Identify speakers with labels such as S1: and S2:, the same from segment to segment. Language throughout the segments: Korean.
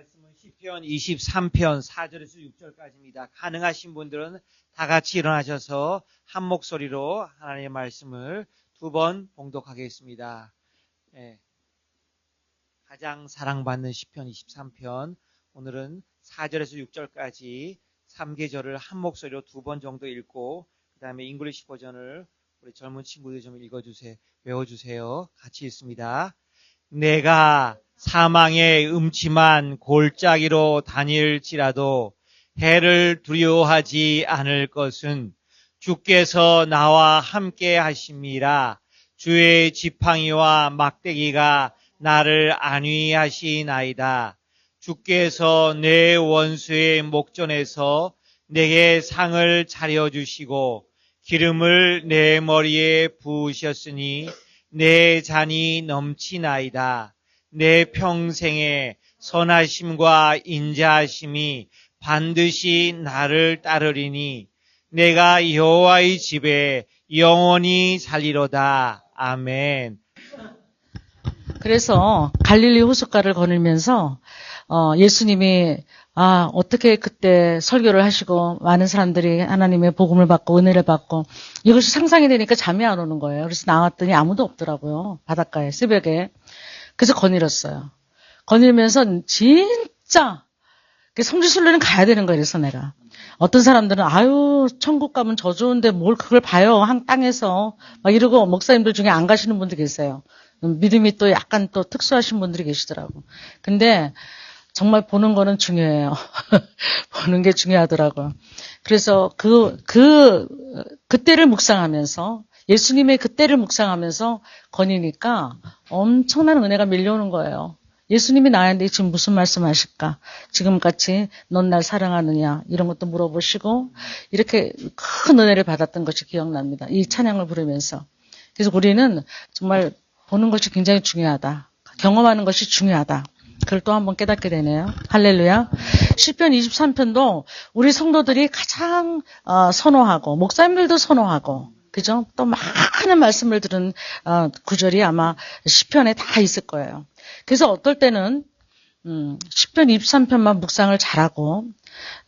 S1: 말씀은 시편 23편 4절에서 6절까지입니다. 가능하신 분들은 다 같이 일어나셔서 한 목소리로 하나님의 말씀을 두 번 봉독하겠습니다. 가장 사랑받는 시편 23편, 오늘은 4절에서 6절까지 3계절을 한 목소리로 두 번 정도 읽고 그 다음에 잉글리시 버전을 우리 젊은 친구들 좀 읽어주세요. 외워주세요. 같이 읽습니다. 내가 사망의 음침한 골짜기로 다닐지라도 해를 두려워하지 않을 것은 주께서 나와 함께 하심이라. 주의 지팡이와 막대기가 나를 안위하시나이다. 주께서 내 원수의 목전에서 내게 상을 차려주시고 기름을 내 머리에 부으셨으니 내 잔이 넘치나이다. 내 평생에 선하심과 인자하심이 반드시 나를 따르리니 내가 여호와의 집에 영원히 살리로다. 아멘.
S2: 그래서 갈릴리 호숫가를 거닐면서 예수님이 어떻게 그때 설교를 하시고 많은 사람들이 하나님의 복음을 받고 은혜를 받고 이것이 상상이 되니까 잠이 안 오는 거예요. 그래서 나왔더니 아무도 없더라고요. 바닷가에 새벽에. 그래서 거닐었어요. 거닐면서 진짜 성지순례는 가야 되는 거예요. 그래서 내가 어떤 사람들은 천국 가면 저 좋은데 뭘 그걸 봐요. 한 땅에서 막 이러고 목사님들 중에 안 가시는 분들 계세요. 믿음이 또 약간 또 특수하신 분들이 계시더라고. 근데 정말 보는 거는 중요해요. 보는 게 중요하더라고요. 그래서 그때를 묵상하면서 예수님의 그때를 묵상하면서 거니니까 엄청난 은혜가 밀려오는 거예요. 예수님이 나한테 지금 무슨 말씀하실까? 지금같이 넌 날 사랑하느냐? 이런 것도 물어보시고 이렇게 큰 은혜를 받았던 것이 기억납니다. 이 찬양을 부르면서. 그래서 우리는 정말 보는 것이 굉장히 중요하다. 경험하는 것이 중요하다. 그걸 또 한번 깨닫게 되네요. 할렐루야. 시편 23편도 우리 성도들이 가장 선호하고 목사님들도 선호하고 그죠? 또 많은 말씀을 들은 구절이 아마 시편에 다 있을 거예요. 그래서 어떨 때는 시편 23편만 묵상을 잘하고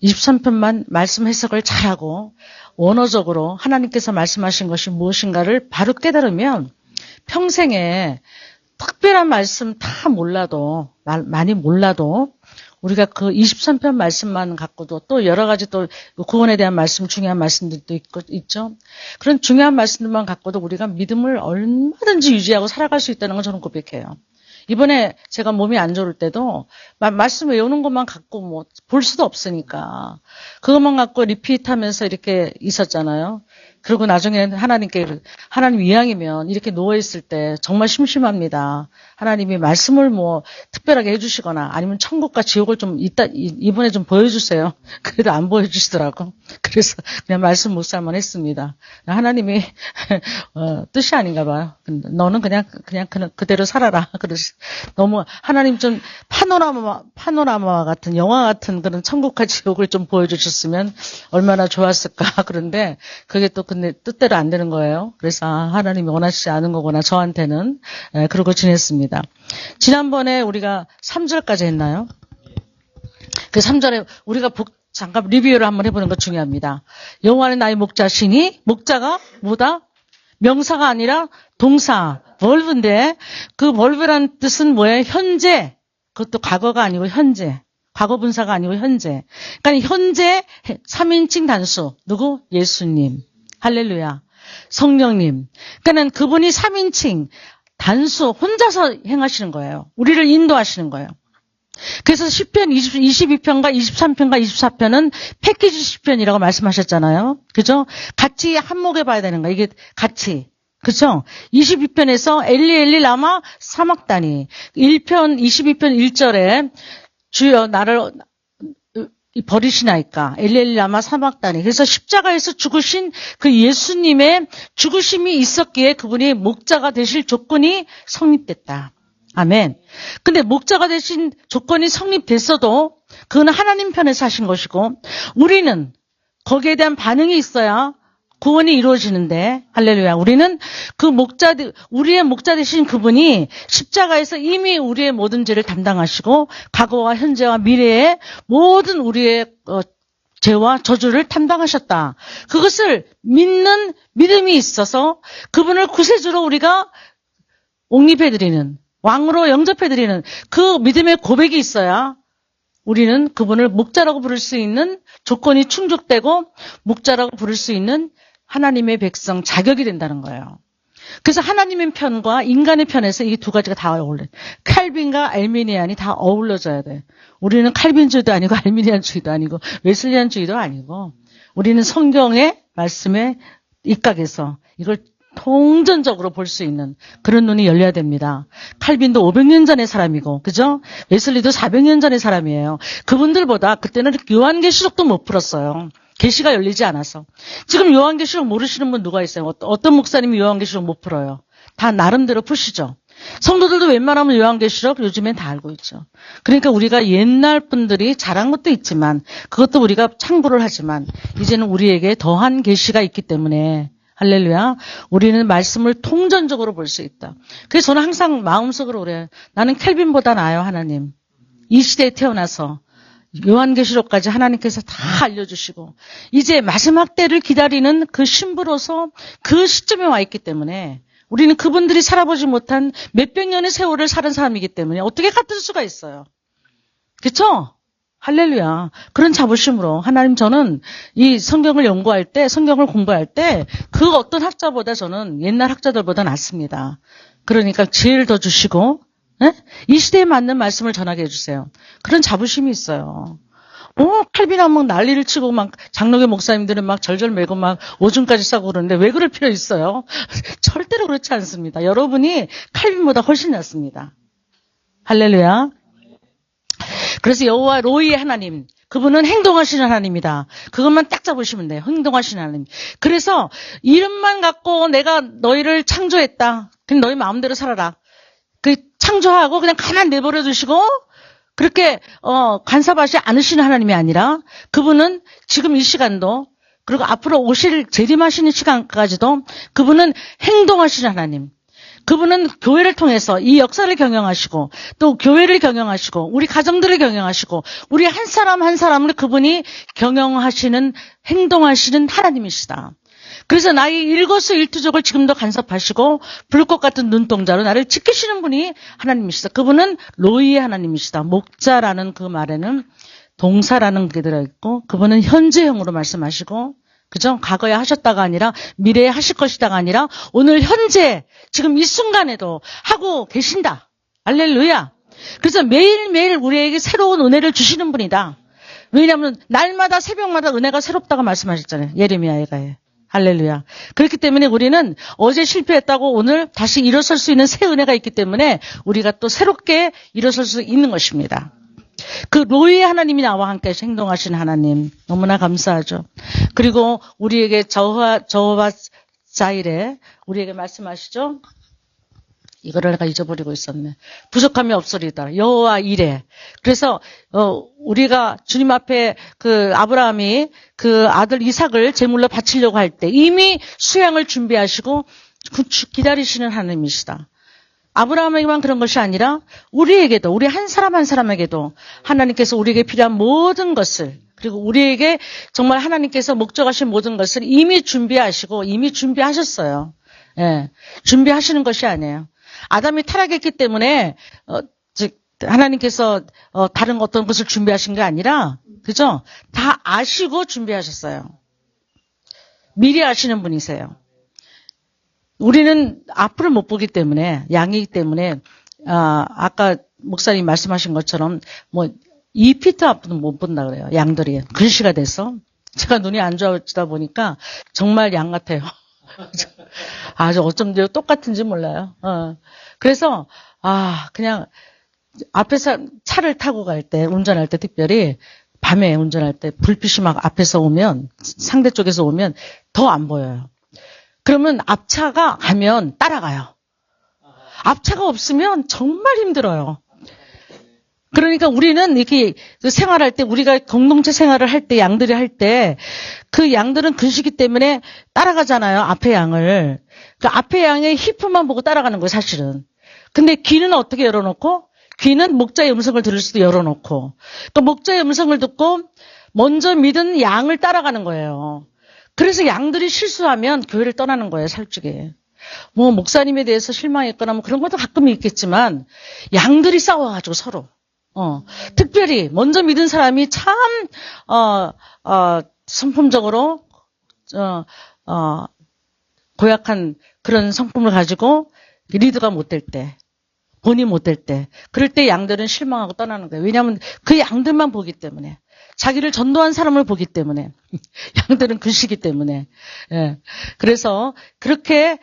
S2: 23편만 말씀 해석을 잘하고 원어적으로 하나님께서 말씀하신 것이 무엇인가를 바로 깨달으면 평생에 특별한 말씀 다 몰라도 많이 몰라도 우리가 그 23편 말씀만 갖고도 또 여러 가지 또 구원에 대한 말씀, 중요한 말씀들도 있죠. 그런 중요한 말씀들만 갖고도 우리가 믿음을 얼마든지 유지하고 살아갈 수 있다는 걸 저는 고백해요. 이번에 제가 몸이 안 좋을 때도 말씀 외우는 것만 갖고 볼 수도 없으니까 그것만 갖고 리피트하면서 이렇게 있었잖아요. 그리고 나중에 하나님 이왕이면 이렇게 누워있을 때 정말 심심합니다. 하나님이 말씀을 특별하게 해주시거나 아니면 천국과 지옥을 좀 이번에 좀 보여주세요. 그래도 안 보여주시더라고. 그래서 그냥 말씀 묵상만 했습니다. 하나님이 뜻이 아닌가 봐요. 너는 그냥 그대로 살아라. 그래서 너무 하나님 좀 파노라마와 같은 영화 같은 그런 천국과 지옥을 좀 보여주셨으면 얼마나 좋았을까. 그런데 그게 또 근데 뜻대로 안 되는 거예요. 그래서 하나님이 원하시지 않은 거구나. 저한테는. 그러고 지냈습니다. 지난번에 우리가 3절까지 했나요? 그 3절에 우리가 잠깐 리뷰를 한번 해보는 거 중요합니다. 여호와는 나의 목자시니 목자가 뭐다? 명사가 아니라 동사, 벌브인데 그 벌브라는 뜻은 뭐예요? 현재. 그것도 과거가 아니고 현재. 과거 분사가 아니고 현재. 그러니까 현재 3인칭 단수. 누구? 예수님. 할렐루야. 성령님. 그러니까 그분이 3인칭 단수 혼자서 행하시는 거예요. 우리를 인도하시는 거예요. 그래서 시편 22편과 23편과 24편은 패키지 시편이라고 말씀하셨잖아요. 그죠? 같이 한몫해 봐야 되는 거예요. 이게 같이. 그죠? 22편에서 엘리 라마 사막다니. 1편 22편 1절에 주여 나를 버리시나이까. 엘리 라마 사막다니. 그래서 십자가에서 죽으신 그 예수님의 죽으심이 있었기에 그분이 목자가 되실 조건이 성립됐다. 아멘. 근데 목자가 되신 조건이 성립됐어도 그건 하나님 편에서 하신 것이고 우리는 거기에 대한 반응이 있어야 구원이 이루어지는데, 할렐루야. 우리는 우리의 목자 되신 그분이 십자가에서 이미 우리의 모든 죄를 담당하시고, 과거와 현재와 미래의 모든 우리의 죄와 저주를 담당하셨다. 그것을 믿는 믿음이 있어서 그분을 구세주로 우리가 옹립해드리는, 왕으로 영접해드리는 그 믿음의 고백이 있어야 우리는 그분을 목자라고 부를 수 있는 조건이 충족되고 목자라고 부를 수 있는 하나님의 백성 자격이 된다는 거예요. 그래서 하나님의 편과 인간의 편에서 이 두 가지가 다 어울려요. 칼빈과 알미니안이 다 어울려져야 돼. 우리는 칼빈주의도 아니고 알미니안주의도 아니고 웨슬리안주의도 아니고 우리는 성경의 말씀에 입각해서 이걸 통전적으로 볼 수 있는 그런 눈이 열려야 됩니다. 칼빈도 500년 전의 사람이고, 그죠? 웨슬리도 400년 전의 사람이에요. 그분들보다 그때는 요한계시록도 못 풀었어요. 계시가 열리지 않아서. 지금 요한계시록 모르시는 분 누가 있어요? 어떤 목사님이 요한계시록 못 풀어요? 다 나름대로 푸시죠. 성도들도 웬만하면 요한계시록 요즘엔 다 알고 있죠. 그러니까 우리가 옛날 분들이 잘한 것도 있지만 그것도 우리가 참고를 하지만 이제는 우리에게 더한 계시가 있기 때문에 할렐루야. 우리는 말씀을 통전적으로 볼 수 있다. 그래서 저는 항상 마음속으로 그래요. 나는 켈빈보다 나아요, 하나님. 이 시대에 태어나서 요한계시록까지 하나님께서 다 알려주시고 이제 마지막 때를 기다리는 그 신부로서 그 시점에 와 있기 때문에 우리는 그분들이 살아보지 못한 몇백 년의 세월을 살은 사람이기 때문에 어떻게 같을 수가 있어요. 그렇죠? 할렐루야. 그런 자부심으로 하나님 저는 이 성경을 연구할 때 성경을 공부할 때 그 어떤 학자보다 저는 옛날 학자들보다 낫습니다. 그러니까 지혜를 더 주시고 이 시대에 맞는 말씀을 전하게 해주세요. 그런 자부심이 있어요. 칼빈하면 막 난리를 치고 막 장로교 목사님들은 막 절절 매고 막 오줌까지 싸고 그러는데 왜 그럴 필요 있어요? 절대로 그렇지 않습니다. 여러분이 칼빈보다 훨씬 낫습니다. 할렐루야. 그래서 여호와 로이의 하나님, 그분은 행동하시는 하나님이다. 그것만 딱 잡으시면 돼요. 행동하시는 하나님. 그래서 이름만 갖고 내가 너희를 창조했다. 그냥 너희 마음대로 살아라. 그 창조하고 그냥 가만 내버려 두시고 그렇게 간섭하지 않으시는 하나님이 아니라 그분은 지금 이 시간도 그리고 앞으로 오실 재림하시는 시간까지도 그분은 행동하시는 하나님. 그분은 교회를 통해서 이 역사를 경영하시고 또 교회를 경영하시고 우리 가정들을 경영하시고 우리 한 사람 한 사람을 그분이 경영하시는 행동하시는 하나님이시다. 그래서 나의 일거수일투족을 지금도 간섭하시고 불꽃 같은 눈동자로 나를 지키시는 분이 하나님이시다. 그분은 로이의 하나님이시다. 목자라는 그 말에는 동사라는 게 들어있고 그분은 현재형으로 말씀하시고 그죠? 과거에 하셨다가 아니라 미래에 하실 것이다가 아니라 오늘 현재 지금 이 순간에도 하고 계신다. 할렐루야. 그래서 매일매일 우리에게 새로운 은혜를 주시는 분이다. 왜냐하면 날마다 새벽마다 은혜가 새롭다고 말씀하셨잖아요. 예레미야에. 할렐루야. 그렇기 때문에 우리는 어제 실패했다고 오늘 다시 일어설 수 있는 새 은혜가 있기 때문에 우리가 또 새롭게 일어설 수 있는 것입니다. 그 로이의 하나님이 나와 함께 행동하신 하나님 너무나 감사하죠. 그리고 우리에게 저와 자일에 우리에게 말씀하시죠. 이거를 내가 잊어버리고 있었네. 부족함이 없으리다. 여호와 이레. 그래서 우리가 주님 앞에 그 아브라함이 그 아들 이삭을 제물로 바치려고 할 때 이미 수양을 준비하시고 기다리시는 하나님이시다. 아브라함에게만 그런 것이 아니라 우리에게도 우리 한 사람 한 사람에게도 하나님께서 우리에게 필요한 모든 것을 그리고 우리에게 정말 하나님께서 목적하신 모든 것을 이미 준비하시고 이미 준비하셨어요. 예, 준비하시는 것이 아니에요. 아담이 타락했기 때문에 하나님께서 다른 어떤 것을 준비하신 게 아니라 그죠? 다 아시고 준비하셨어요. 미리 아시는 분이세요. 우리는 앞을 못 보기 때문에 양이기 때문에 아까 목사님 말씀하신 것처럼 뭐 2피트 앞은 못 본다 그래요. 양들이 글씨가 돼서 제가 눈이 안 좋아지다 보니까 정말 양 같아요. 아주 어쩜 똑같은지 몰라요. 그래서 그냥 앞에서 차를 타고 갈 때 운전할 때 특별히 밤에 운전할 때 불빛이 막 앞에서 오면 상대 쪽에서 오면 더 안 보여요. 그러면 앞차가 가면 따라가요. 앞차가 없으면 정말 힘들어요. 그러니까 우리는 이렇게 생활할 때, 우리가 공동체 생활을 할 때, 양들이 할 때, 그 양들은 근시기 때문에 따라가잖아요, 앞에 양을. 그 앞에 양의 히프만 보고 따라가는 거예요, 사실은. 근데 귀는 어떻게 열어놓고? 귀는 목자의 음성을 들을 수도 열어놓고. 그 목자의 음성을 듣고 먼저 믿은 양을 따라가는 거예요. 그래서 양들이 실수하면 교회를 떠나는 거예요, 솔직히. 뭐 목사님에 대해서 실망했거나 뭐 그런 것도 가끔 있겠지만 양들이 싸워가지고 서로. 특별히 먼저 믿은 사람이 참 성품적으로 고약한 그런 성품을 가지고 리드가 못 될 때, 본이 못 될 때, 그럴 때 양들은 실망하고 떠나는 거예요. 왜냐하면 그 양들만 보기 때문에, 자기를 전도한 사람을 보기 때문에, 양들은 글씨기 때문에. 예. 그래서 그렇게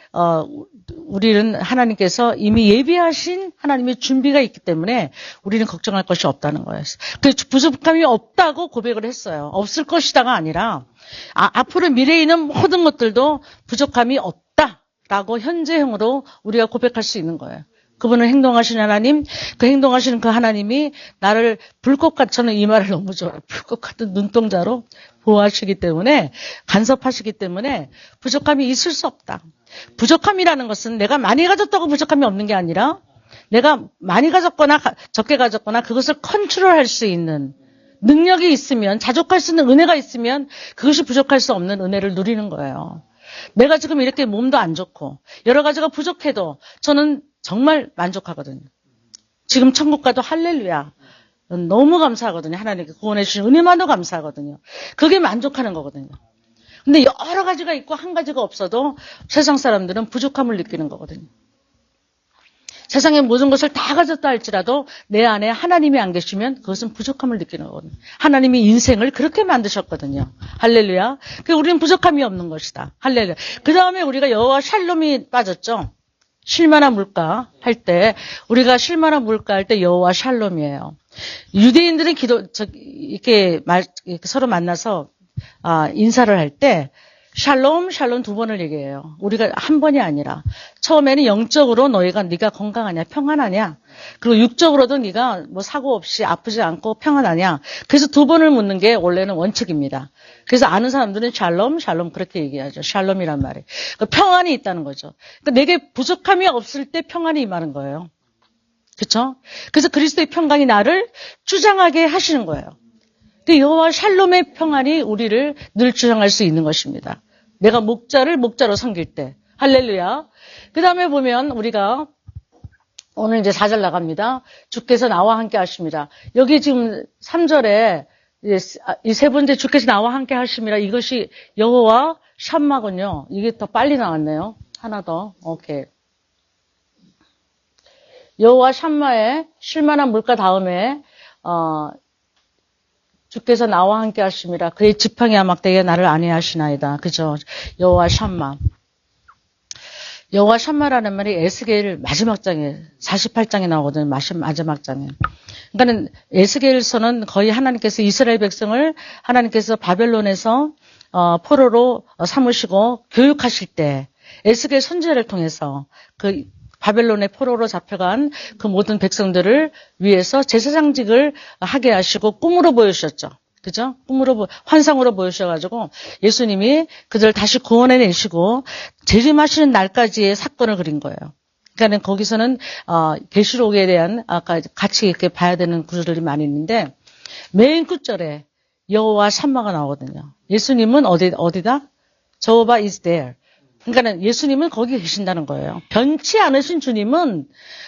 S2: 우리는 하나님께서 이미 예비하신 하나님의 준비가 있기 때문에 우리는 걱정할 것이 없다는 거예요. 그 부족함이 없다고 고백을 했어요. 없을 것이다가 아니라 앞으로 미래에 있는 모든 것들도 부족함이 없다라고 현재형으로 우리가 고백할 수 있는 거예요. 그분은 행동하시는 하나님, 그 행동하시는 그 하나님이 나를 불꽃같이, 저는 이 말을 너무 좋아해요. 불꽃 같은 눈동자로 보호하시기 때문에, 간섭하시기 때문에 부족함이 있을 수 없다. 부족함이라는 것은 내가 많이 가졌다고 부족함이 없는 게 아니라 내가 많이 가졌거나 적게 가졌거나 그것을 컨트롤할 수 있는 능력이 있으면, 자족할 수 있는 은혜가 있으면 그것이 부족할 수 없는 은혜를 누리는 거예요. 내가 지금 이렇게 몸도 안 좋고 여러 가지가 부족해도 저는 정말 만족하거든요. 지금 천국 가도 할렐루야. 너무 감사하거든요. 하나님께 구원해 주신 은혜만도 감사하거든요. 그게 만족하는 거거든요. 근데 여러 가지가 있고 한 가지가 없어도 세상 사람들은 부족함을 느끼는 거거든요. 세상의 모든 것을 다 가졌다 할지라도 내 안에 하나님이 안 계시면 그것은 부족함을 느끼는 거거든요. 하나님이 인생을 그렇게 만드셨거든요. 할렐루야. 그래서 우리는 부족함이 없는 것이다. 할렐루야. 그 다음에 우리가 여호와 샬롬이 빠졌죠. 쉴만한 물가 할 때, 우리가 쉴만한 물가 할 때 여호와 샬롬이에요. 유대인들은 이렇게 서로 만나서 인사를 할 때 샬롬, 샬롬 두 번을 얘기해요. 우리가 한 번이 아니라. 처음에는 영적으로 네가 건강하냐, 평안하냐. 그리고 육적으로도 네가 뭐 사고 없이 아프지 않고 평안하냐. 그래서 두 번을 묻는 게 원래는 원칙입니다. 그래서 아는 사람들은 샬롬, 샬롬 그렇게 얘기하죠. 샬롬이란 말이. 그러니까 평안이 있다는 거죠. 그러니까 내게 부족함이 없을 때 평안이 임하는 거예요. 그렇죠? 그래서 그리스도의 평강이 나를 주장하게 하시는 거예요. 여호와 샬롬의 평안이 우리를 늘 주장할 수 있는 것입니다. 내가 목자를 목자로 섬길 때. 할렐루야. 그 다음에 보면 우리가 오늘 이제 4절 나갑니다. 주께서 나와 함께 하십니다. 여기 지금 3절에 이 세 번째 주께서 나와 함께 하십니다. 이것이 여호와 샴마군요. 이게 더 빨리 나왔네요. 하나 더. 오케이. 여호와 샴마의 쉴만한 물가 다음에 주께서 나와 함께 하십니다. 그의 지팡이 암막대기에 나를 안위하시나이다. 그죠? 여호와 샴마. 여호와 샴마라는 말이 에스겔 마지막 장에 48장에 나오거든요. 마지막 장에. 그러니까는 에스겔서는 거의 하나님께서 이스라엘 백성을 하나님께서 바벨론에서 포로로 삼으시고 교육하실 때 에스겔 선지자를 통해서 그 바벨론의 포로로 잡혀간 그 모든 백성들을 위해서 제사장직을 하게 하시고 꿈으로 보여주셨죠. 그죠? 환상으로 보여주셔가지고 예수님이 그들을 다시 구원해내시고 재림하시는 날까지의 사건을 그린 거예요. 그러니까 거기서는 계시록에 대한 아까 같이 이렇게 봐야 되는 구절들이 많이 있는데 맨 끝절에 여호와 샴마가 나오거든요. 예수님은 어디다? Jehovah is there. 그러니까 예수님은 거기 계신다는 거예요. 변치 않으신 주님은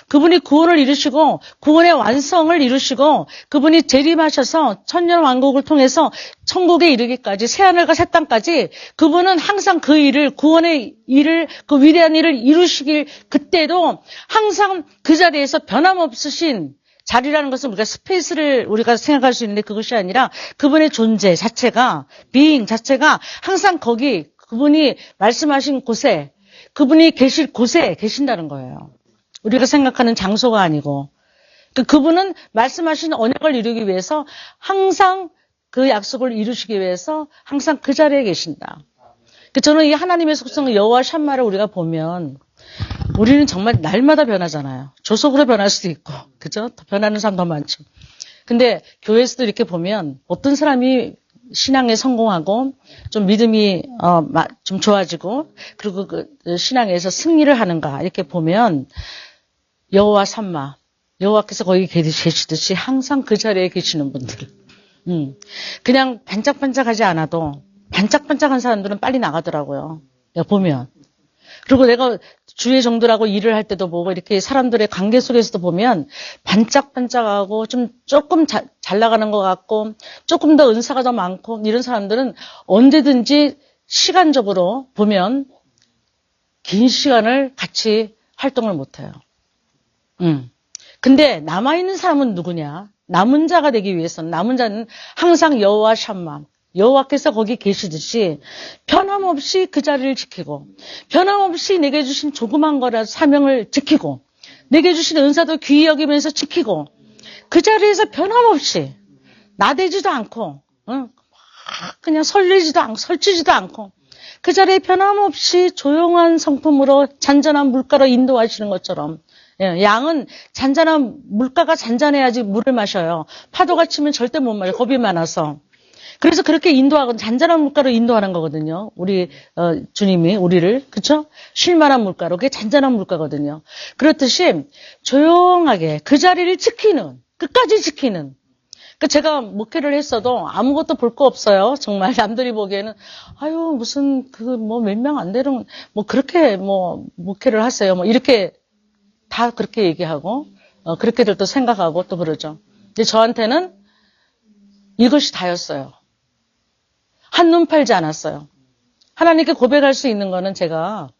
S2: 그분이 구원을 이루시고 구원의 완성을 이루시고 그분이 재림하셔서 천년 왕국을 통해서 천국에 이르기까지 새하늘과 새 땅까지 그분은 항상 그 일을 구원의 일을 그 위대한 일을 이루시길 그때도 항상 그 자리에서 변함없으신 자리라는 것은 우리가 스페이스를 우리가 생각할 수 있는데 그것이 아니라 그분의 존재 자체가 being 자체가 항상 거기 그분이 말씀하신 곳에, 그분이 계실 곳에 계신다는 거예요. 우리가 생각하는 장소가 아니고. 그분은 말씀하신 언약을 이루기 위해서 항상 그 약속을 이루시기 위해서 항상 그 자리에 계신다. 저는 이 하나님의 속성 여호와 샴마를 우리가 보면 우리는 정말 날마다 변하잖아요. 조속으로 변할 수도 있고, 그죠? 더 변하는 사람 더 많죠. 근데 교회에서도 이렇게 보면 어떤 사람이 신앙에 성공하고 좀 믿음이 좀 좋아지고 그리고 그 신앙에서 승리를 하는가 이렇게 보면 여호와 삼마 여호와께서 거기 계시듯이 항상 그 자리에 계시는 분들. 그냥 반짝반짝하지 않아도 반짝반짝한 사람들은 빨리 나가더라고요. 보면. 그리고 내가 주의 정도라고 일을 할 때도 보고 이렇게 사람들의 관계 속에서도 보면 반짝반짝하고 좀 조금 잘 나가는 것 같고 조금 더 은사가 더 많고 이런 사람들은 언제든지 시간적으로 보면 긴 시간을 같이 활동을 못해요. 근데 남아있는 사람은 누구냐? 남은 자가 되기 위해서는 남은 자는 항상 여호와 샴마 여호와께서 거기 계시듯이 변함없이 그 자리를 지키고 변함없이 내게 주신 조그만 거라도 사명을 지키고 내게 주신 은사도 귀히 여기면서 지키고 그 자리에서 변함없이 나대지도 않고 그냥 설치지도 않고 그 자리에 변함없이 조용한 성품으로 잔잔한 물가로 인도하시는 것처럼 양은 잔잔한 물가가 잔잔해야지 물을 마셔요. 파도가 치면 절대 못 마셔요. 겁이 많아서. 그래서 그렇게 인도하고 잔잔한 물가로 인도하는 거거든요. 우리 주님이 우리를 그렇죠? 쉴만한 물가로 그게 잔잔한 물가거든요. 그렇듯이 조용하게 그 자리를 지키는 끝까지 지키는. 그 제가 목회를 했어도 아무것도 볼 거 없어요. 정말 남들이 보기에는 아유 무슨 그 뭐 몇 명 안 되는 뭐 그렇게 뭐 목회를 하세요. 뭐 이렇게 다 그렇게 얘기하고 그렇게들 또 생각하고 또 그러죠. 근데 저한테는 이것이 다였어요. 한눈 팔지 않았어요. 하나님께 고백할 수 있는 거는 제가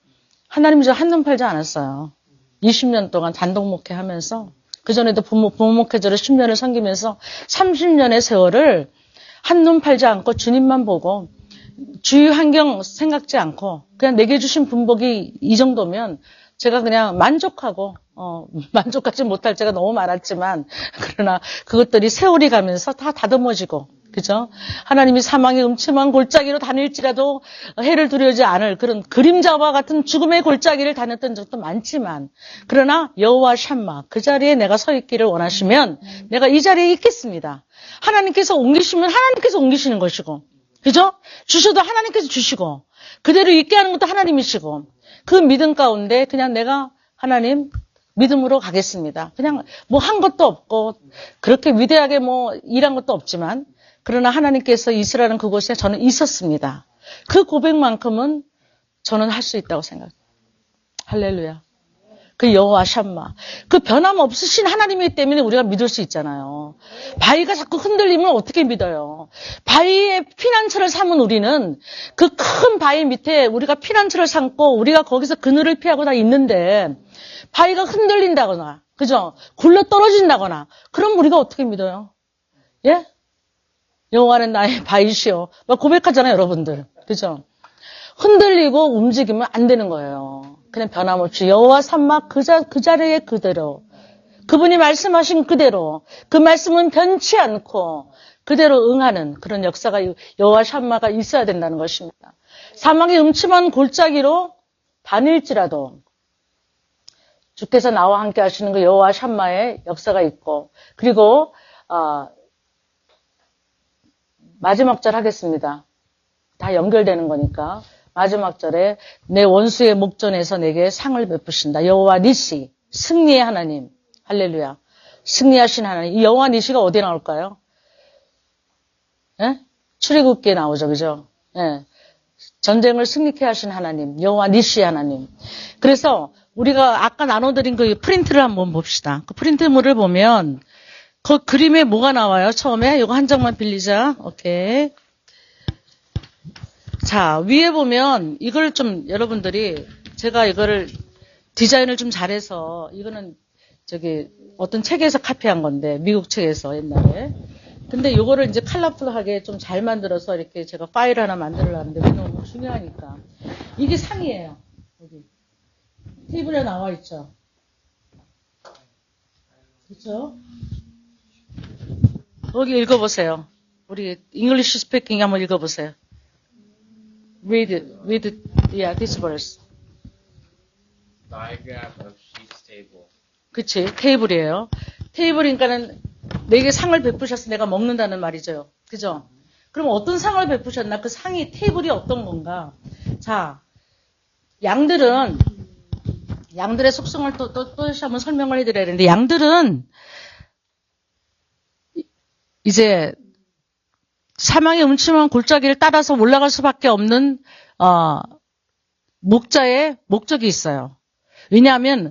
S2: 하나님 저 한눈 팔지 않았어요. 20년 동안 단독 목회하면서 그전에도 부목회자로 10년을 섬기면서 30년의 세월을 한눈 팔지 않고 주님만 보고 주위 환경 생각지 않고 그냥 내게 주신 분복이 이 정도면 제가 그냥 만족하고 만족하지 못할 때가 너무 많았지만 그러나 그것들이 세월이 가면서 다 다듬어지고 그죠? 하나님이 사망의 음침한 골짜기로 다닐지라도 해를 두려워하지 않을 그런 그림자와 같은 죽음의 골짜기를 다녔던 적도 많지만 그러나 여호와 샴마 그 자리에 내가 서 있기를 원하시면 내가 이 자리에 있겠습니다. 하나님께서 옮기시면 하나님께서 옮기시는 것이고 그죠? 주셔도 하나님께서 주시고 그대로 있게 하는 것도 하나님이시고 그 믿음 가운데 그냥 내가 하나님 믿음으로 가겠습니다. 그냥 뭐 한 것도 없고 그렇게 위대하게 뭐 일한 것도 없지만 그러나 하나님께서 있으라는 그곳에 저는 있었습니다. 그 고백만큼은 저는 할 수 있다고 생각해요. 할렐루야. 그 여호와 샴마. 그 변함없으신 하나님이기 때문에 우리가 믿을 수 있잖아요. 바위가 자꾸 흔들리면 어떻게 믿어요? 바위의 피난처를 삼은 우리는 그 큰 바위 밑에 우리가 피난처를 삼고 우리가 거기서 그늘을 피하고 다 있는데 바위가 흔들린다거나 그죠? 굴러 떨어진다거나 그럼 우리가 어떻게 믿어요? 예? 여호와는 나의 바위시오. 막 고백하잖아요, 여러분들. 그죠? 흔들리고 움직이면 안 되는 거예요. 그냥 변함없이 여호와 삼마 그 자리에 그대로 그분이 말씀하신 그대로 그 말씀은 변치 않고 그대로 응하는 그런 역사가 여호와 샴마가 있어야 된다는 것입니다. 사망의 음침한 골짜기로 다닐지라도 주께서 나와 함께 하시는 그 여호와 샴마의 역사가 있고 그리고 마지막 절 하겠습니다. 다 연결되는 거니까. 마지막 절에 내 원수의 목전에서 내게 상을 베푸신다. 여호와 니시, 승리의 하나님. 할렐루야. 승리하신 하나님. 이 여호와 니시가 어디에 나올까요? 예? 출애굽기에 나오죠. 그죠? 예. 전쟁을 승리케 하신 하나님. 여호와 니시 하나님. 그래서 우리가 아까 나눠드린 그 프린트를 한번 봅시다. 그 프린트물을 보면 그 그림에 뭐가 나와요? 처음에 이거 한 장만 빌리자. 오케이. 자, 위에 보면 이걸 좀 여러분들이 제가 이거를 디자인을 좀 잘해서 이거는 저기 어떤 책에서 카피한 건데 미국 책에서 옛날에. 근데 이거를 이제 컬러풀하게 좀 잘 만들어서 이렇게 제가 파일 하나 만들려는데 너무 중요하니까. 이게 상이에요. 여기 테이블에 나와 있죠. 그렇죠? 여기 읽어보세요. 우리 English speaking 한번 읽어보세요. Read yeah, this verse.
S3: Diagram of sheep's table.
S2: 그치, 테이블이에요. 테이블이니까는 내게 상을 베푸셔서 내가 먹는다는 말이죠. 그죠? 그럼 어떤 상을 베푸셨나? 그 상이 테이블이 어떤 건가? 자, 양들의 속성을 또 다시 한번 설명을 해드려야 되는데, 양들은 이제 사망의 음침한 골짜기를 따라서 올라갈 수밖에 없는 목자의 목적이 있어요. 왜냐하면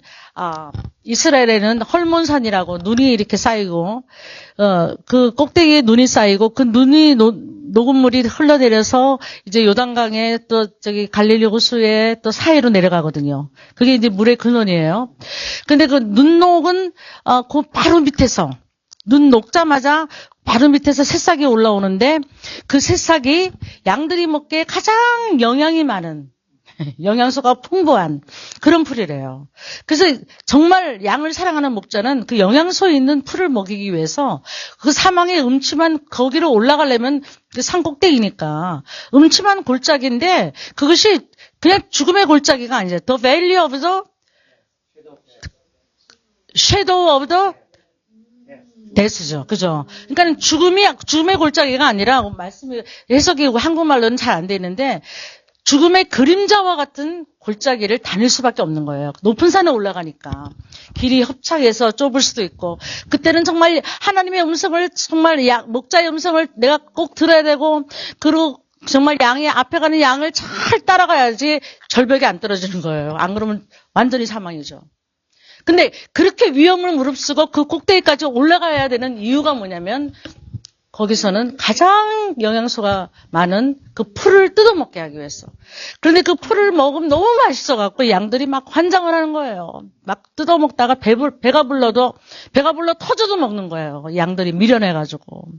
S2: 이스라엘에는 헐몬산이라고 눈이 이렇게 쌓이고 그 꼭대기에 눈이 쌓이고 그 눈이 녹음물이 흘러내려서 이제 요단강에 또 저기 갈릴리 호수에 또 사이로 내려가거든요. 그게 이제 물의 근원이에요. 근데 그 눈녹은 그 바로 밑에서 눈 녹자마자 바로 밑에서 새싹이 올라오는데 그 새싹이 양들이 먹기에 가장 영양이 많은 영양소가 풍부한 그런 풀이래요. 그래서 정말 양을 사랑하는 목자는 그 영양소 있는 풀을 먹이기 위해서 그 사망의 음침한 거기로 올라가려면 그 산 꼭대기니까 음침한 골짜기인데 그것이 그냥 죽음의 골짜기가 아니죠. The Valley of the Shadow of the Death죠. 그죠? 그러니까 죽음의 골짜기가 아니라 말씀이 해석이 한국말로는 잘 안 되는데 죽음의 그림자와 같은 골짜기를 다닐 수밖에 없는 거예요. 높은 산에 올라가니까. 길이 협착해서 좁을 수도 있고. 그때는 정말 하나님의 음성을 정말 목자의 음성을 내가 꼭 들어야 되고 그리고 정말 앞에 가는 양을 잘 따라가야지 절벽에 안 떨어지는 거예요. 안 그러면 완전히 사망이죠. 근데 그렇게 위험을 무릅쓰고 그 꼭대기까지 올라가야 되는 이유가 뭐냐면 거기서는 가장 영양소가 많은 그 풀을 뜯어먹게 하기 위해서. 그런데 그 풀을 먹으면 너무 맛있어갖고 양들이 막 환장을 하는 거예요. 막 뜯어먹다가 배가 불러 터져도 먹는 거예요. 양들이 미련해가지고.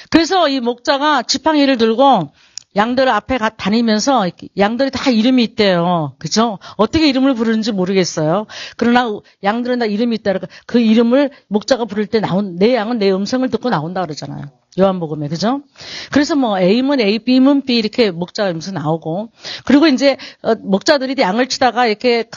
S2: 그래서 이 목자가 지팡이를 들고 양들 앞에 다니면서 양들이 다 이름이 있대요. 그죠? 어떻게 이름을 부르는지 모르겠어요. 그러나 양들은 다 이름이 있다. 그 이름을 목자가 부를 때 내 양은 내 음성을 듣고 나온다 그러잖아요. 요한복음에, 그죠? 그래서 뭐 A면 A, B면 B 이렇게 목자 음성 나오고, 그리고 이제 목자들이 양을 치다가 이렇게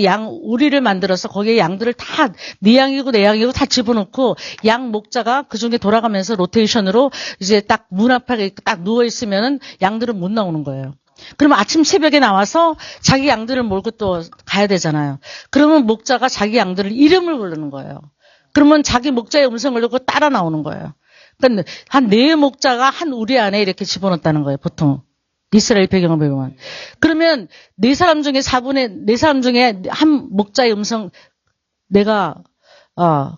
S2: 양 우리를 만들어서 거기에 양들을 다 네 양이고 내 양이고 다 집어넣고 양 목자가 그 중에 돌아가면서 로테이션으로 이제 딱 문 앞에 딱 누워 있으면은 양들은 못 나오는 거예요. 그러면 아침 새벽에 나와서 자기 양들을 몰고 또 가야 되잖아요. 그러면 목자가 자기 양들을 이름을 부르는 거예요. 그러면 자기 목자의 음성을 듣고 따라 나오는 거예요. 그러니까 한 4목자가 한 우리 안에 이렇게 집어넣었다는 거예요, 보통. 이스라엘 배경을 보면. 그러면 4사람 중에 한 목자의 음성, 내가,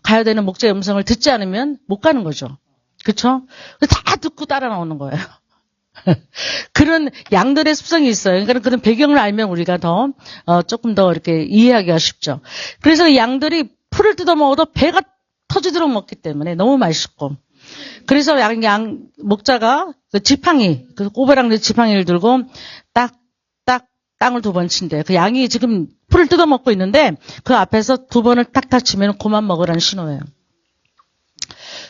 S2: 가야 되는 목자의 음성을 듣지 않으면 못 가는 거죠. 그쵸? 다 듣고 따라 나오는 거예요. 그런 양들의 습성이 있어요. 그러니까 그런 배경을 알면 우리가 조금 더 이렇게 이해하기가 쉽죠. 그래서 양들이 풀을 뜯어 먹어도 배가 터지도록 먹기 때문에 너무 맛있고. 그래서 목자가 그 지팡이, 그 꼬베랑지 지팡이를 들고 딱 땅을 2번 친대요. 그 양이 지금 풀을 뜯어 먹고 있는데 그 앞에서 2번을 딱딱 치면 그만 먹으라는 신호예요.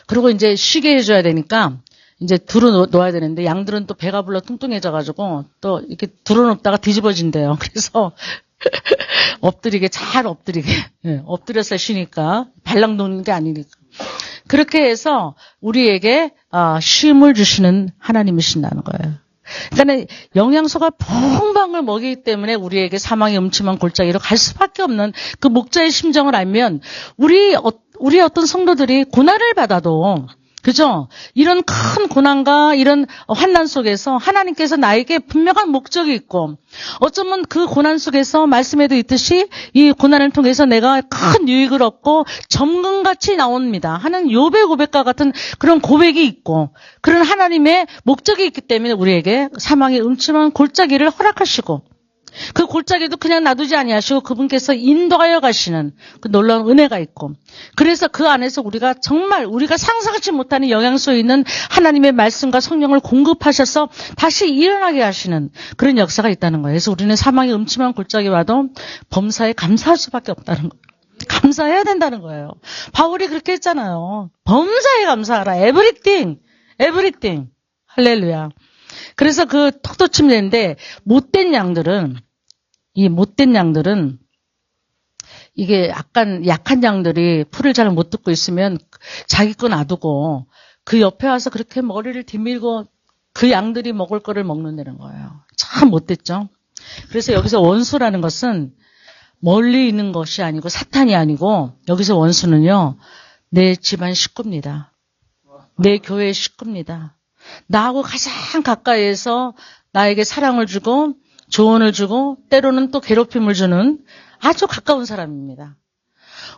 S2: 그리고 이제 쉬게 해줘야 되니까 이제 들어놓아야 되는데 양들은 또 배가 불러 뚱뚱해져가지고 또 이렇게 들어놓다가 뒤집어진대요. 그래서 잘 엎드리게. 엎드려서 쉬니까 발랑 도는 게 아니니까. 그렇게 해서 우리에게 쉼을 주시는 하나님이신다는 거예요. 그러니까 영양소가 풍부한 걸 먹이기 때문에 우리에게 사망의 음침한 골짜기로 갈 수밖에 없는 그 목자의 심정을 알면 우리 어떤 성도들이 고난을 받아도 그죠? 이런 큰 고난과 이런 환난 속에서 하나님께서 나에게 분명한 목적이 있고 어쩌면 그 고난 속에서 말씀에도 있듯이 이 고난을 통해서 내가 큰 유익을 얻고 점금같이 나옵니다 하는 욥의 고백과 같은 그런 고백이 있고 그런 하나님의 목적이 있기 때문에 우리에게 사망의 음침한 골짜기를 허락하시고 그 골짜기도 그냥 놔두지 아니하시고 그분께서 인도하여 가시는 그 놀라운 은혜가 있고 그래서 그 안에서 우리가 정말 우리가 상상하지 못하는 영향소 있는 하나님의 말씀과 성령을 공급하셔서 다시 일어나게 하시는 그런 역사가 있다는 거예요. 그래서 우리는 사망의 음침한 골짜기 와도 범사에 감사할 수밖에 없다는 거예요. 감사해야 된다는 거예요. 바울이 그렇게 했잖아요. 범사에 감사하라. Everything. 할렐루야. 그래서 그 턱도 침례인데 못된 양들은 이게 약한 양들이 풀을 잘 못 듣고 있으면 자기 거 놔두고 그 옆에 와서 그렇게 머리를 뒤밀고 그 양들이 먹을 거를 먹는다는 거예요. 참 못됐죠. 그래서 여기서 원수라는 것은 멀리 있는 것이 아니고 사탄이 아니고 여기서 원수는요. 내 집안 식구입니다. 내 교회 식구입니다. 나하고 가장 가까이에서 나에게 사랑을 주고 조언을 주고 때로는 또 괴롭힘을 주는 아주 가까운 사람입니다.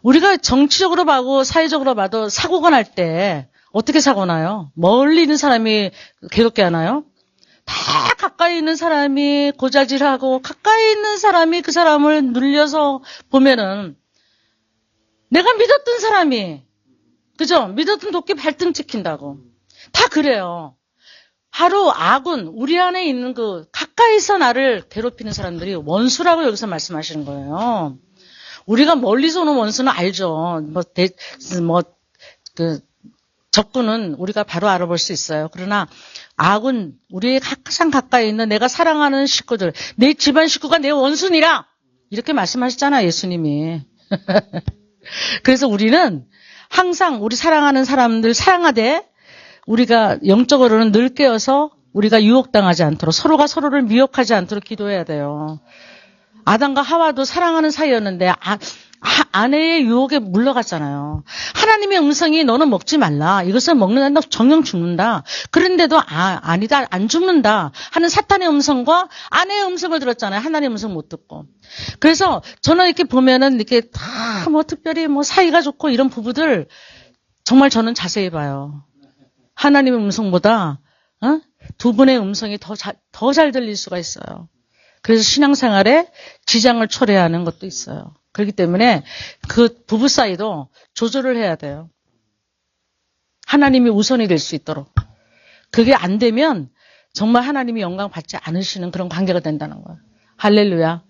S2: 우리가 정치적으로 봐도 사회적으로 봐도 사고가 날 때 어떻게 사고 나요? 멀리 있는 사람이 괴롭게 하나요? 다 가까이 있는 사람이 고자질하고 가까이 있는 사람이 그 사람을 눌려서 보면은 내가 믿었던 사람이 그죠? 믿었던 도끼 발등 찍힌다고. 다 그래요. 바로 악은 우리 안에 있는 그 가까이서 나를 괴롭히는 사람들이 원수라고 여기서 말씀하시는 거예요. 우리가 멀리서 오는 원수는 알죠. 적군은 우리가 바로 알아볼 수 있어요. 그러나 악은 우리의 가장 가까이 있는 내가 사랑하는 식구들, 내 집안 식구가 내 원수니라 이렇게 말씀하셨잖아요. 예수님이. 그래서 우리는 항상 우리 사랑하는 사람들 사랑하되 우리가 영적으로는 늘 깨어서 우리가 유혹당하지 않도록 서로가 서로를 미혹하지 않도록 기도해야 돼요. 아담과 하와도 사랑하는 사이였는데 아내의 유혹에 물러갔잖아요. 하나님의 음성이 너는 먹지 말라. 이것을 먹는다 너 정령 죽는다. 그런데도 아니다 안 죽는다 하는 사탄의 음성과 아내의 음성을 들었잖아요. 하나님의 음성 못 듣고. 그래서 저는 이렇게 보면은 이렇게 다 뭐 특별히 뭐 사이가 좋고 이런 부부들 정말 저는 자세히 봐요. 하나님의 음성보다 두 분의 음성이 더 잘 들릴 수가 있어요. 그래서 신앙생활에 지장을 초래하는 것도 있어요. 그렇기 때문에 그 부부 사이도 조절을 해야 돼요. 하나님이 우선이 될 수 있도록. 그게 안 되면 정말 하나님이 영광 받지 않으시는 그런 관계가 된다는 거예요. 할렐루야.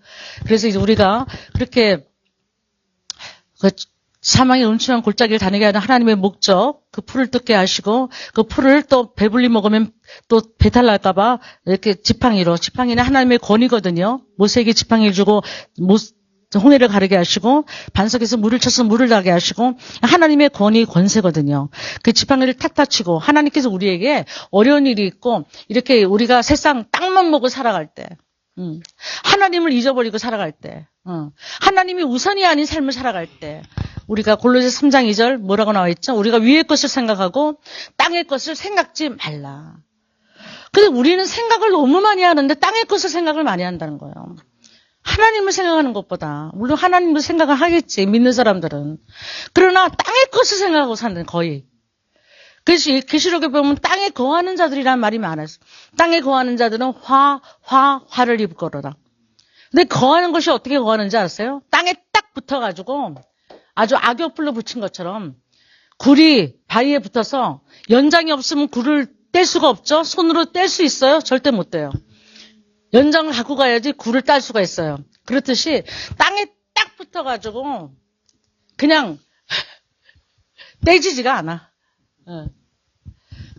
S2: 그래서 이제 우리가 그렇게 그 사망의 음침한 골짜기를 다니게 하는 하나님의 목적, 그 풀을 뜯게 하시고 그 풀을 또 배불리 먹으면 또 배탈 날까봐 이렇게 지팡이는 하나님의 권위거든요. 모세에게 지팡이를 주고 홍해를 가르게 하시고 반석에서 물을 쳐서 물을 나게 하시고 하나님의 권세거든요. 그 지팡이를 탁탁 치고 하나님께서 우리에게 어려운 일이 있고 이렇게 우리가 세상 땅만 먹고 살아갈 때 하나님을 잊어버리고 살아갈 때 하나님이 우선이 아닌 삶을 살아갈 때 우리가 골로새 3장 2절 뭐라고 나와 있죠? 우리가 위의 것을 생각하고 땅의 것을 생각지 말라. 근데 우리는 생각을 너무 많이 하는데 땅의 것을 생각을 많이 한다는 거예요. 하나님을 생각하는 것보다 물론 하나님도 생각을 하겠지 믿는 사람들은. 그러나 땅의 것을 생각하고 사는 거의. 그래서 계시록에 보면 땅에 거하는 자들이란 말이 많아요. 땅에 거하는 자들은 화를 입을 거로다. 근데 거하는 것이 어떻게 거하는지 아세요? 땅에 딱 붙어가지고 아주 악역불로 붙인 것처럼 굴이 바위에 붙어서 연장이 없으면 굴을 뗄 수가 없죠. 손으로 뗄 수 있어요? 절대 못 떼요. 연장을 갖고 가야지 굴을 딸 수가 있어요. 그렇듯이 땅에 딱 붙어가지고 그냥 떼지지가 않아.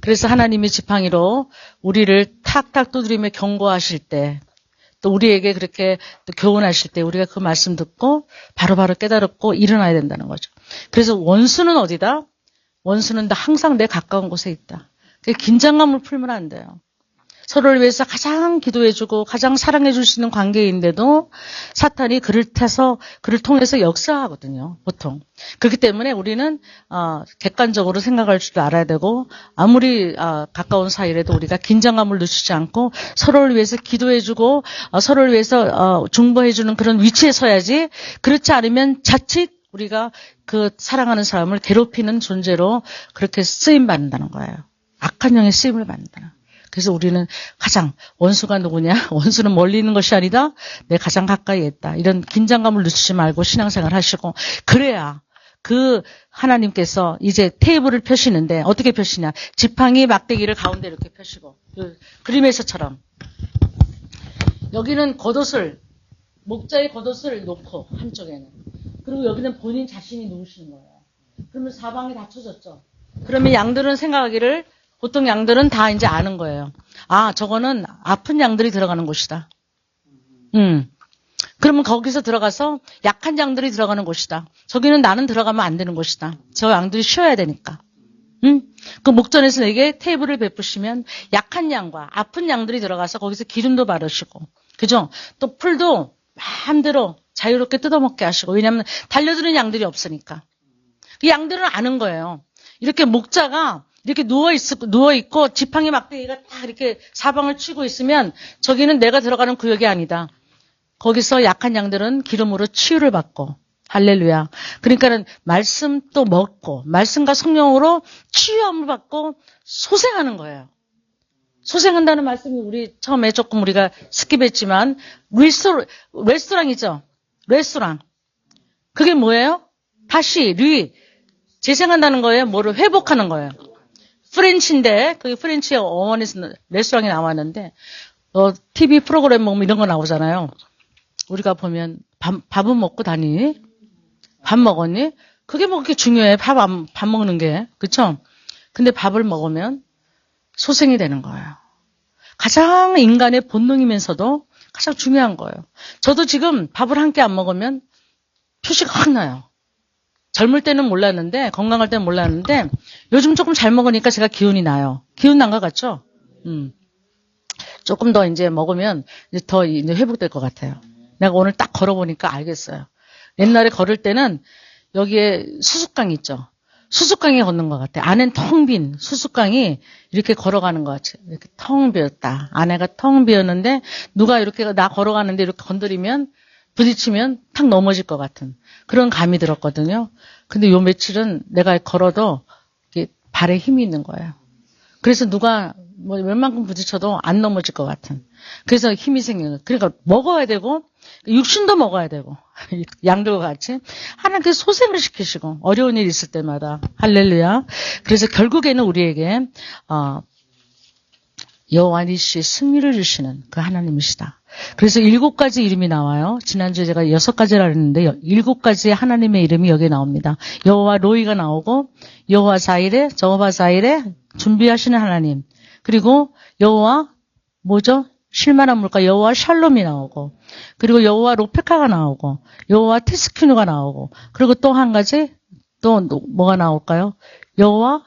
S2: 그래서 하나님이 지팡이로 우리를 탁탁 두드리며 경고하실 때 또 우리에게 그렇게 또 교훈하실 때 우리가 그 말씀 듣고 바로바로 깨달았고 일어나야 된다는 거죠. 그래서 원수는 어디다? 원수는 항상 내 가까운 곳에 있다. 긴장감을 풀면 안 돼요. 서로를 위해서 가장 기도해주고 가장 사랑해줄 수 있는 관계인데도 사탄이 그를 통해서 역사하거든요. 보통. 그렇기 때문에 우리는 객관적으로 생각할 줄 알아야 되고 아무리 가까운 사이라도 우리가 긴장감을 늦추지 않고 서로를 위해서 기도해주고 서로를 위해서 중보해주는 그런 위치에 서야지. 그렇지 않으면 자칫 우리가 그 사랑하는 사람을 괴롭히는 존재로 그렇게 쓰임받는다는 거예요. 악한 영의 쓰임을 받는다. 그래서 우리는 가장 원수가 누구냐? 원수는 멀리 있는 것이 아니다. 내 가장 가까이에 있다. 이런 긴장감을 늦추지 말고 신앙생활 하시고 그래야 그 하나님께서 이제 테이블을 펴시는데 어떻게 펴시냐? 지팡이 막대기를 가운데 이렇게 펴시고 그 그림에서처럼 여기는 목자의 겉옷을 놓고 한쪽에는 그리고 여기는 본인 자신이 누우시는 거예요. 그러면 사방이 다 쳐졌죠. 그러면 양들은 생각하기를 보통 양들은 다 이제 아는 거예요. 저거는 아픈 양들이 들어가는 곳이다. 그러면 거기서 들어가서 약한 양들이 들어가는 곳이다. 저기는 나는 들어가면 안 되는 곳이다. 저 양들이 쉬어야 되니까. 응? 그 목전에서 내게 테이블을 베푸시면 약한 양과 아픈 양들이 들어가서 거기서 기름도 바르시고, 그죠? 또 풀도 마음대로 자유롭게 뜯어먹게 하시고, 왜냐하면 달려드는 양들이 없으니까. 그 양들은 아는 거예요. 이렇게 목자가 이렇게 누워있고 지팡이 막대기가 딱 이렇게 사방을 치고 있으면 저기는 내가 들어가는 구역이 아니다. 거기서 약한 양들은 기름으로 치유를 받고, 할렐루야. 그러니까는 말씀도 먹고 말씀과 성령으로 치유함을 받고 소생하는 거예요. 소생한다는 말씀이 우리 처음에 조금 우리가 스킵했지만 레스토랑이죠. 레스토랑. 그게 뭐예요? 다시 재생한다는 거예요. 뭐를 회복하는 거예요. 프렌치인데 그게 프렌치의 어원에서 레스토랑이 나왔는데 TV 프로그램 보면 이런 거 나오잖아요. 우리가 보면 밥은 먹고 다니니? 밥 먹었니? 그게 뭐 그렇게 중요해. 밥 먹는 게. 그쵸? 근데 밥을 먹으면 소생이 되는 거예요. 가장 인간의 본능이면서도 가장 중요한 거예요. 저도 지금 밥을 한 끼 안 먹으면 표시가 확 나요. 젊을 때는 몰랐는데, 건강할 때는 몰랐는데, 요즘 조금 잘 먹으니까 제가 기운이 나요. 기운 난 것 같죠? 조금 더 이제 먹으면 이제 더 이제 회복될 것 같아요. 내가 오늘 딱 걸어보니까 알겠어요. 옛날에 걸을 때는 여기에 수수깡 있죠. 수수깡에 걷는 것 같아. 안엔 텅 빈 수수깡이 이렇게 걸어가는 것 같아. 이렇게 텅 비었다. 안에가 텅 비었는데 누가 이렇게 나 걸어가는데 이렇게 건드리면 부딪히면 탁 넘어질 것 같은 그런 감이 들었거든요. 근데 요 며칠은 내가 걸어도 이게 발에 힘이 있는 거예요. 그래서 누가 뭐 웬만큼 부딪혀도 안 넘어질 것 같은. 그래서 힘이 생기는 거예요. 그러니까 먹어야 되고 육신도 먹어야 되고 양들과 같이 하나님께서 소생을 시키시고 어려운 일 있을 때마다 할렐루야. 그래서 결국에는 우리에게 여호와 니시 승리를 주시는 그 하나님이시다. 그래서 7가지 이름이 나와요. 지난주에 제가 6가지라 했는데 7가지의 하나님의 이름이 여기에 나옵니다. 여호와 로이가 나오고 여호와 자이레, 저호바 자이레 준비하시는 하나님. 그리고 여호와 뭐죠? 쉴만한 물가 여호와 샬롬이 나오고 그리고 여호와 로페카가 나오고 여호와 티스키누가 나오고 그리고 또 한 가지 또 뭐가 나올까요? 여호와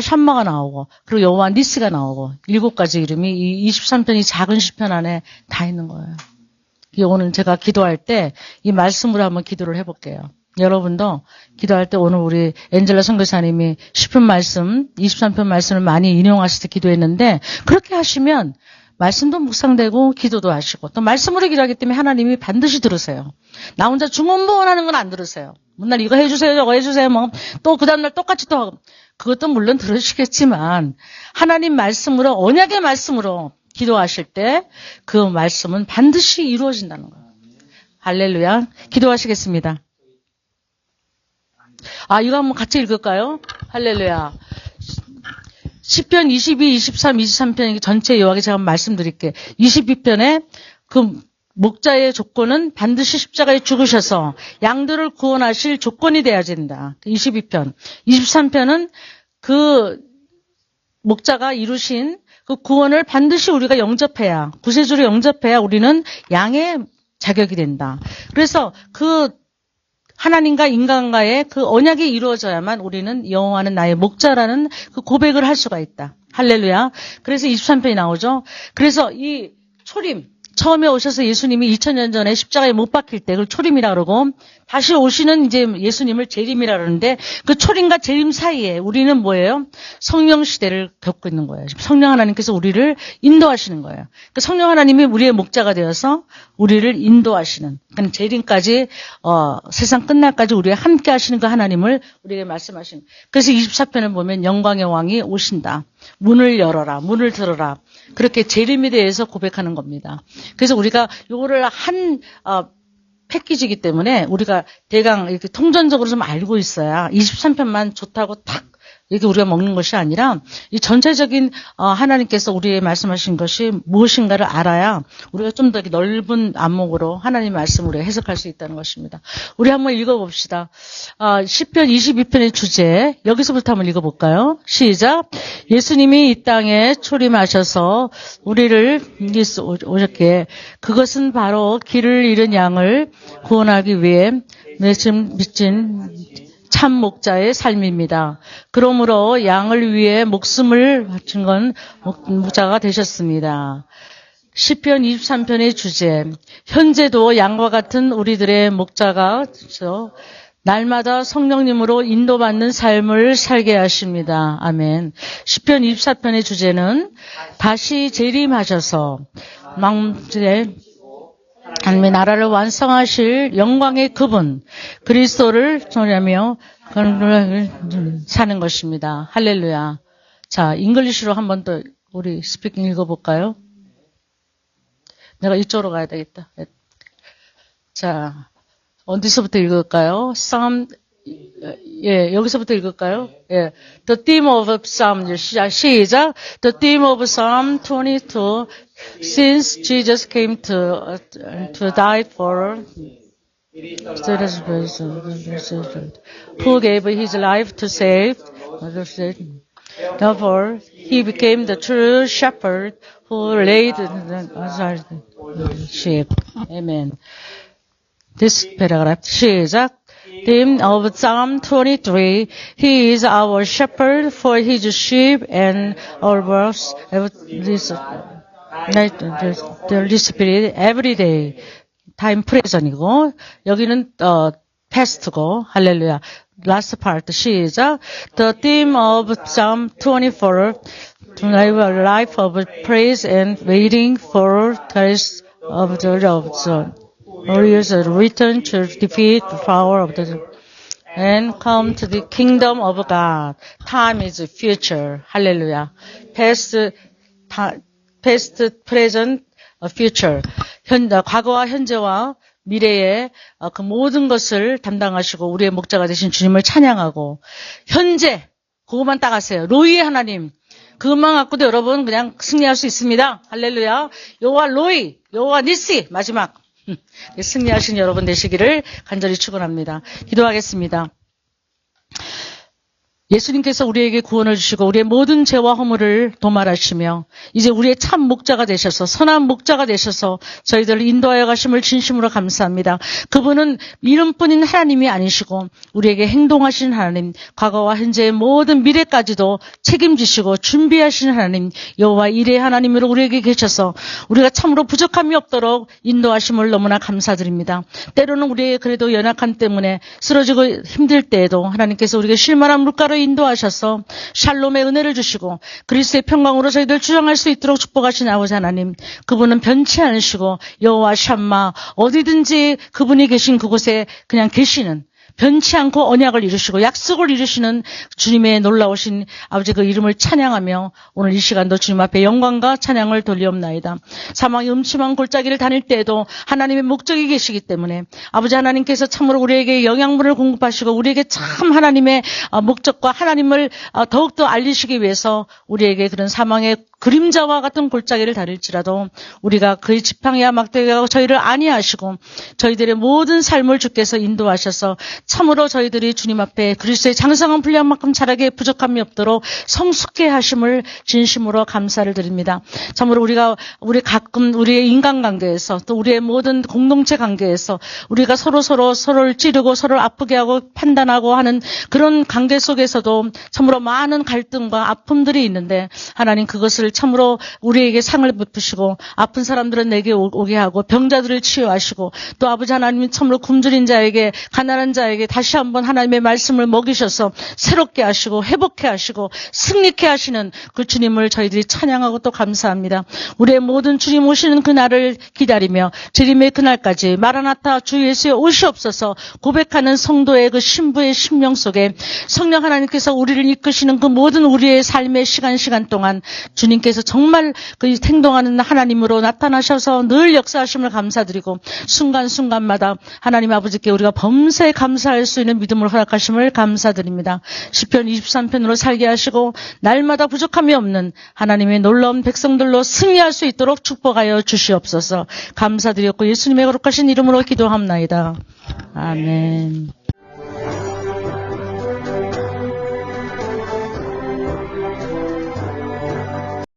S2: 샴마가 나오고 그리고 여호와 니스가 나오고 7가지 이름이 이 23편이 작은 시편 안에 다 있는 거예요. 오늘 제가 기도할 때 이 말씀으로 한번 기도를 해볼게요. 여러분도 기도할 때 오늘 우리 엔젤라 선교사님이 시편 말씀 23편 말씀을 많이 인용하실 때 기도했는데 그렇게 하시면 말씀도 묵상되고 기도도 하시고 또 말씀으로 기도하기 때문에 하나님이 반드시 들으세요. 나 혼자 중언부언하는 건 안 들으세요. 맨날 이거 해주세요 저거 해주세요 뭐 또 그 다음날 똑같이 또 하고 그것도 물론 들으시겠지만 하나님 말씀으로 언약의 말씀으로 기도하실 때 그 말씀은 반드시 이루어진다는 거예요. 할렐루야. 기도하시겠습니다. 이거 한번 같이 읽을까요? 할렐루야. 시편 22, 23, 23편 전체 요약에 제가 한번 말씀드릴게요. 22편에 그 목자의 조건은 반드시 십자가에 죽으셔서 양들을 구원하실 조건이 돼야 된다. 22편. 23편은 그 목자가 이루신 그 구원을 반드시 우리가 영접해야, 구세주를 영접해야 우리는 양의 자격이 된다. 그래서 그 하나님과 인간과의 그 언약이 이루어져야만 우리는 여호와는 나의 목자라는 그 고백을 할 수가 있다. 할렐루야. 그래서 23편이 나오죠. 그래서 이 초림, 처음에 오셔서 예수님이 2000년 전에 십자가에 못 박힐 때 그걸 초림이라 그러고 다시 오시는 이제 예수님을 재림이라 그러는데 그 초림과 재림 사이에 우리는 뭐예요? 성령 시대를 겪고 있는 거예요. 성령 하나님께서 우리를 인도하시는 거예요. 그 성령 하나님이 우리의 목자가 되어서 우리를 인도하시는 그러니까 재림까지 세상 끝날까지 우리와 함께 하시는 그 하나님을 우리에게 말씀하시는 그래서 24편을 보면 영광의 왕이 오신다. 문을 열어라. 문을 들어라. 그렇게 재림에 대해서 고백하는 겁니다. 그래서 우리가 요거를 한 패키지이기 때문에 우리가 대강 이렇게 통전적으로 좀 알고 있어야 23편만 좋다고 탁 이게 우리가 먹는 것이 아니라 이 전체적인 하나님께서 우리에게 말씀하신 것이 무엇인가를 알아야 우리가 좀 더 넓은 안목으로 하나님의 말씀을 해석할 수 있다는 것입니다. 우리 한번 읽어봅시다. 시편 22편의 주제 여기서부터 한번 읽어볼까요? 시작. 예수님이 이 땅에 초림하셔서 우리를 오셨기에 그것은 바로 길을 잃은 양을 구원하기 위해 미친 참 목자의 삶입니다. 그러므로 양을 위해 목숨을 바친 건 목자가 되셨습니다. 시편 23편의 주제 현재도 양과 같은 우리들의 목자가 날마다 성령님으로 인도받는 삶을 살게 하십니다. 아멘. 시편 24편의 주제는 다시 재림하셔서 망대의 하나님의 나라를 완성하실 영광의 그분 그리스도를 전하며 사는 것입니다. 할렐루야. 자, 잉글리시로 한 번 더 우리 스피킹 읽어볼까요? 내가 이쪽으로 가야 되겠다. 자, 어디서부터 읽을까요? 여기서부터 읽을까요? 예. The theme of Psalm, 시작. The theme of Psalm 22, since Jesus came to die for who gave his life to save, therefore he became the true shepherd who laid the sheep. Amen. This paragraph, 시작. Theme of Psalm 23, he is our shepherd for his sheep and our verse, the Holy Spirit every day. time present이고, 여기는, past고, 할렐루야. last part, 시작. The theme of Psalm 24, to live a life of praise and waiting for Christ of the warriors return to defeat the power of the and come to the kingdom of God. Time is future. 할렐루야. Past, present, future. 과거와 현재와 미래의 그 모든 것을 담당하시고 우리의 목자가 되신 주님을 찬양하고 현재 그것만 따가세요. 로이의 하나님. 그것만 갖고도 여러분 그냥 승리할 수 있습니다. 할렐루야. 여호와 로이, 여호와 니시 마지막. 승리하신 여러분 되시기를 간절히 축원합니다. 기도하겠습니다. 예수님께서 우리에게 구원을 주시고 우리의 모든 죄와 허물을 도말하시며 이제 우리의 참 목자가 되셔서 선한 목자가 되셔서 저희들을 인도하여 가심을 진심으로 감사합니다. 그분은 이름뿐인 하나님이 아니시고 우리에게 행동하신 하나님, 과거와 현재의 모든 미래까지도 책임지시고 준비하신 하나님, 여호와 이레 하나님으로 우리에게 계셔서 우리가 참으로 부족함이 없도록 인도하심을 너무나 감사드립니다. 때로는 우리의 그래도 연약함 때문에 쓰러지고 힘들 때에도 하나님께서 우리에게 쉴만한 물가로 인도하셔서 샬롬의 은혜를 주시고 그리스도의 평강으로 저희들 주장할 수 있도록 축복하신 아버지 하나님, 그분은 변치 않으시고 여호와 샴마, 어디든지 그분이 계신 그곳에 그냥 계시는, 변치 않고 언약을 이루시고 약속을 이루시는 주님의 놀라우신 아버지 그 이름을 찬양하며 오늘 이 시간도 주님 앞에 영광과 찬양을 돌리옵나이다. 사망의 음침한 골짜기를 다닐 때에도 하나님의 목적이 계시기 때문에 아버지 하나님께서 참으로 우리에게 영양분을 공급하시고 우리에게 참 하나님의 목적과 하나님을 더욱더 알리시기 위해서 우리에게 그런 사망의 그림자와 같은 골짜기를 다닐지라도 우리가 그의 지팡이와 막대기가 저희를 안위하시고 저희들의 모든 삶을 주께서 인도하셔서 참으로 저희들이 주님 앞에 그리스도의 장성한 분량만큼 자라게 부족함이 없도록 성숙해 하심을 진심으로 감사를 드립니다. 참으로 우리 가끔 우리의 인간관계에서 또 우리의 모든 공동체 관계에서 우리가 서로를 찌르고 서로를 아프게 하고 판단하고 하는 그런 관계 속에서도 참으로 많은 갈등과 아픔들이 있는데 하나님 그것을 참으로 우리에게 상을 베푸시고 아픈 사람들은 내게 오게 하고 병자들을 치유하시고 또 아버지 하나님은 참으로 굶주린 자에게 가난한 자에게 다시 한번 하나님의 말씀을 먹이셔서 새롭게 하시고 회복해 하시고 승리케 하시는 그 주님을 저희들이 찬양하고 또 감사합니다. 우리의 모든 주님 오시는 그날을 기다리며 주님의 그날까지 마라나타 주 예수의 오시옵소서 고백하는 성도의 그 신부의 심령 속에 성령 하나님께서 우리를 이끄시는 그 모든 우리의 삶의 시간 동안 주님께서 정말 그 행동하는 하나님으로 나타나셔서 늘 역사하심을 감사드리고 순간순간마다 하나님 아버지께 우리가 범사에 감사 감사할 수 있는 믿음을 허락하심을 감사드립니다. 시편 23편으로 살게 하시고 날마다 부족함이 없는 하나님의 놀라운 백성들로 승리할 수 있도록 축복하여 주시옵소서. 감사드렸고 예수님의 거룩하신 이름으로 기도합나이다. 아멘.